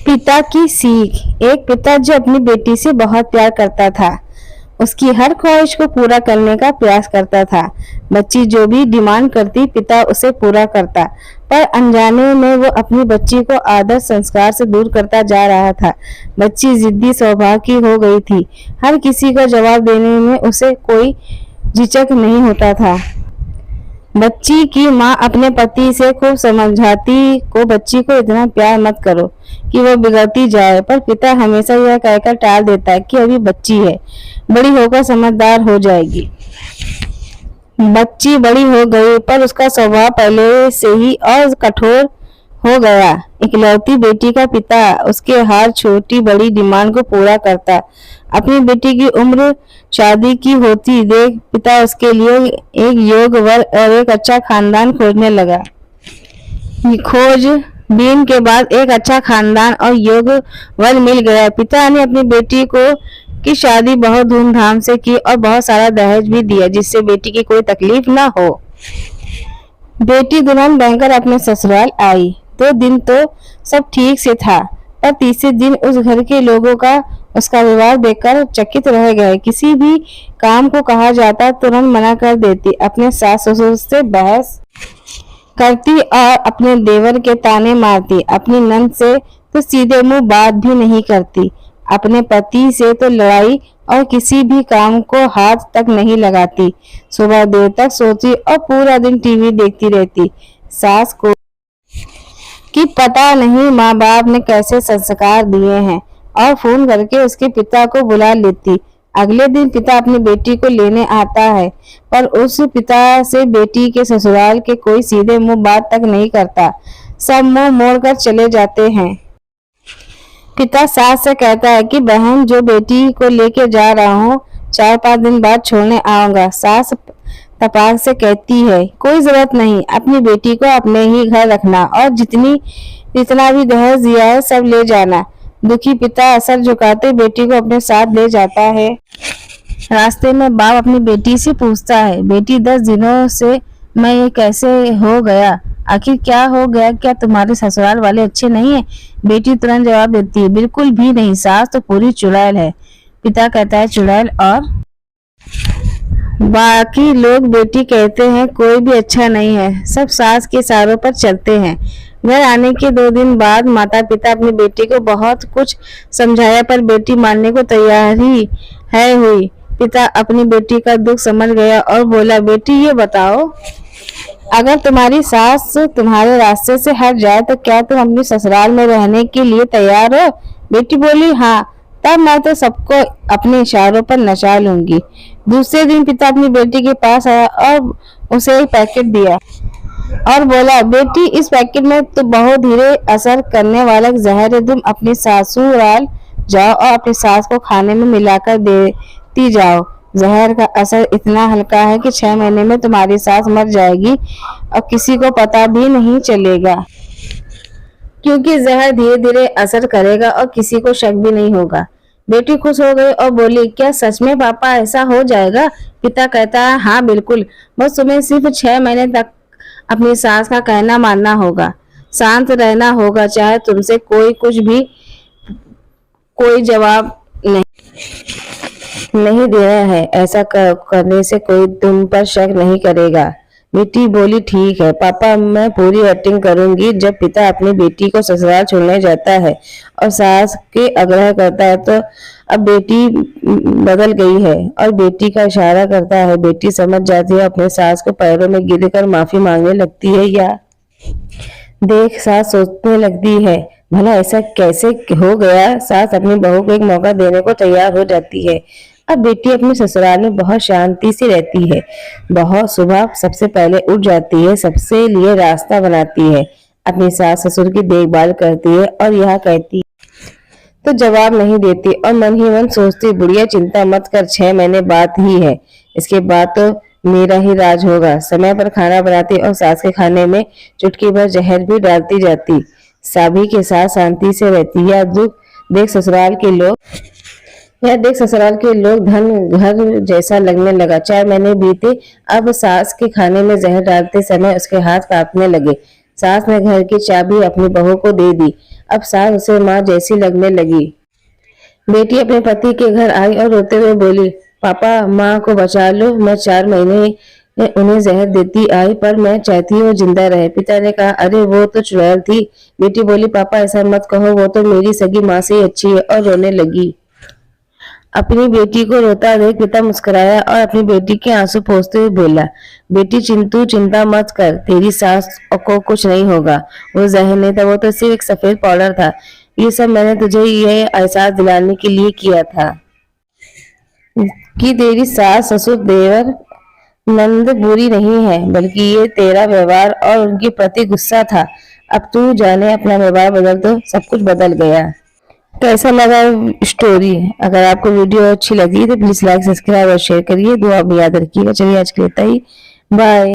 पिता की सीख। एक पिता जो अपनी बेटी से बहुत प्यार करता था, उसकी हर ख्वाहिश को पूरा करने का प्रयास करता था। बच्ची जो भी डिमांड करती, पिता उसे पूरा करता, पर अनजाने में वो अपनी बच्ची को आदर्श संस्कार से दूर करता जा रहा था। बच्ची जिद्दी स्वभाव की हो गई थी। हर किसी को जवाब देने में उसे कोई झिझक नहीं होता था। बच्ची की माँ अपने पति से खूब समझाती को बच्ची को इतना प्यार मत करो कि वो बिगड़ती जाए, पर पिता हमेशा यह कहकर टाल देता है कि अभी बच्ची है, बड़ी होकर समझदार हो जाएगी। बच्ची बड़ी हो गई, पर उसका स्वभाव पहले से ही और कठोर हो गया। इकलौती बेटी का पिता उसके हर छोटी बड़ी डिमांड को पूरा करता। अपनी बेटी की उम्र शादी की होती देख पिता उसके लिए एक योग्य वर और एक अच्छा खानदान खोजने लगा। खोजबीन के बाद एक अच्छा खानदान और योग्य वर मिल गया। पिता ने अपनी बेटी को की शादी बहुत धूमधाम से की और बहुत सारा दहेज भी दिया, जिससे बेटी की कोई तकलीफ ना हो। बेटी दुल्हन बनकर अपने ससुराल आई। 2 दिन तो सब ठीक से था, पर तीसरे दिन उस घर के लोगों का उसका व्यवहार देखकर चकित रह गए। किसी भी काम को कहा जाता तुरंत मना कर देती, अपने सास ससुर से बहस करती और अपने देवर के ताने मारती। अपनी नंद से तो सीधे मुंह बात भी नहीं करती। अपने पति से तो लड़ाई और किसी भी काम को हाथ तक नहीं लगाती। सुबह देर तक सोती और पूरा दिन टीवी देखती रहती। सास को कि पता नहीं माँ बाप ने कैसे संस्कार दिए हैं, और फोन करके उसके पिता को बुला लेती। अगले दिन पिता अपनी बेटी को लेने आता है, पर उस पिता से बेटी के ससुराल के कोई सीधे मुंह बात तक नहीं करता। सब मुंह मोड़कर चले जाते हैं। पिता सास से कहता है कि बहन, जो बेटी को लेके जा रहा हूँ 4-5 दिन बाद छोड़ने आऊंगा। सास तपाक से कहती है, कोई जरूरत नहीं, अपनी बेटी को अपने ही घर रखना और जितना भी दहेज दिया है सब ले जाना। दुखी पिता सर झुकाते बेटी को अपने साथ ले जाता है। रास्ते में बाप अपनी बेटी से पूछता है, बेटी 10 दिनों से मैं ये कैसे हो गया, आखिर क्या हो गया, क्या तुम्हारे ससुराल वाले अच्छे नहीं है? बेटी तुरंत जवाब देती है, बिल्कुल भी नहीं, सास तो पूरी चुड़ैल है। पिता कहता है, चुड़ैल? और बाकी लोग बेटी कहते हैं कोई भी अच्छा नहीं है, सब सास के इशारों पर चलते हैं। घर आने के 2 दिन बाद माता पिता अपनी बेटी को बहुत कुछ समझाया, पर बेटी मानने को तैयार ही है हुई। पिता अपनी बेटी का दुख समझ गया और बोला, बेटी ये बताओ, अगर तुम्हारी सास तुम्हारे रास्ते से हट जाए तो क्या तुम अपनी ससुराल में रहने के लिए तैयार हो? बेटी बोली, हाँ, तब मैं तो सबको अपने इशारों पर नचा लूंगी। दूसरे दिन पिता अपनी बेटी के पास आया और उसे एक पैकेट दिया और बोला, बेटी, इस पैकेट में तो बहुत धीरे असर करने वाला जहर है, तुम अपनी ससुराल जाओ और अपनी सास को खाने में मिलाकर देती जाओ। जहर का असर इतना हल्का है कि 6 महीने में तुम्हारी सास मर जाएगी और किसी को पता भी नहीं चलेगा, क्योंकि जहर धीरे धीरे असर करेगा और किसी को शक भी नहीं होगा। बेटी खुश हो गई और बोली, क्या सच में पापा ऐसा हो जाएगा? पिता कहता है, हाँ बिल्कुल, बस तुम्हें सिर्फ 6 महीने तक अपनी सास का कहना मानना होगा, शांत रहना होगा, चाहे तुमसे कोई जवाब नहीं दे रहा है। ऐसा करने से कोई तुम पर शक नहीं करेगा। बेटी बोली, ठीक है पापा, मैं पूरी एक्टिंग करूंगी। जब पिता अपनी बेटी को ससुराल छोड़ने जाता है और सास के आग्रह करता है तो अब बेटी बदल गई है और बेटी का इशारा करता है। बेटी समझ जाती है, अपने सास को पैरों में गिरकर माफी मांगने लगती है। या देख सास सोचने लगती है, भला ऐसा कैसे हो गया? सास अपनी बहू को एक मौका देने को तैयार हो जाती है। अब बेटी अपने ससुराल में बहुत शांति से रहती है। बहुत सुबह सबसे पहले उठ जाती है, सबसे लिए रास्ता बनाती है, अपनी सास ससुर की देखभाल करती है और यह कहती तो जवाब नहीं देती और मन ही मन सोचती, बुढ़िया चिंता मत कर, 6 महीने बाद ही है, इसके बाद तो मेरा ही राज होगा। समय पर खाना बनाती और सास के खाने में चुटकी भर जहर भी डालती जाती। सभी के साथ शांति से रहती। यह देख ससुराल के लोग धन घर जैसा लगने लगा। 4 महीने बीते, अब सास के खाने में जहर डालते समय उसके हाथ कांपने लगे। सास ने घर की चाबी अपनी बहू को दे दी। अब सास उसे माँ जैसी लगने लगी। बेटी अपने पति के घर आई और रोते हुए बोली, पापा माँ को बचा लो, मैं 4 महीने उन्हें जहर देती आई पर मैं चाहती हूँ जिंदा रहे। पिता ने कहा, अरे वो तो चुड़ैल थी। बेटी बोली, पापा ऐसा मत कहो, वो तो मेरी सगी माँ से ही अच्छी है, और रोने लगी। अपनी बेटी को रोता देख पिता मुस्कुराया और अपनी बेटी के आंसू पोंछते हुए बोला, बेटी चिंतु चिंता मत कर, तेरी सास को कुछ नहीं होगा। वो जहर नहीं था, वो तो सिर्फ एक सफेद पाउडर था। ये सब मैंने तुझे ये एहसास दिलाने के लिए किया था कि तेरी सास ससुर देवर नंद बुरी नहीं है, बल्कि ये तेरा व्यवहार और उनके प्रति गुस्सा था। अब तू जाने अपना व्यवहार बदल तो सब कुछ बदल गया। कैसा लगा स्टोरी? अगर आपको वीडियो अच्छी लगी तो प्लीज लाइक, सब्सक्राइब और शेयर करिए। दुआ में याद रखिएगा। चलिए आज के लिए इतना ही, बाय।